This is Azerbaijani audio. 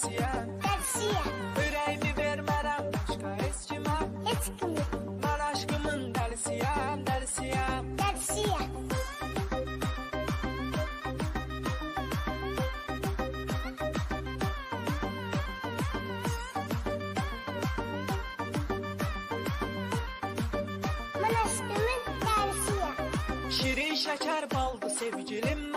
dərsiyəm. Ürəyimi vermərəm başqa heç kimə. Mən aşkımın dəlisiyəm. Şirin şəkər baldı sevgilim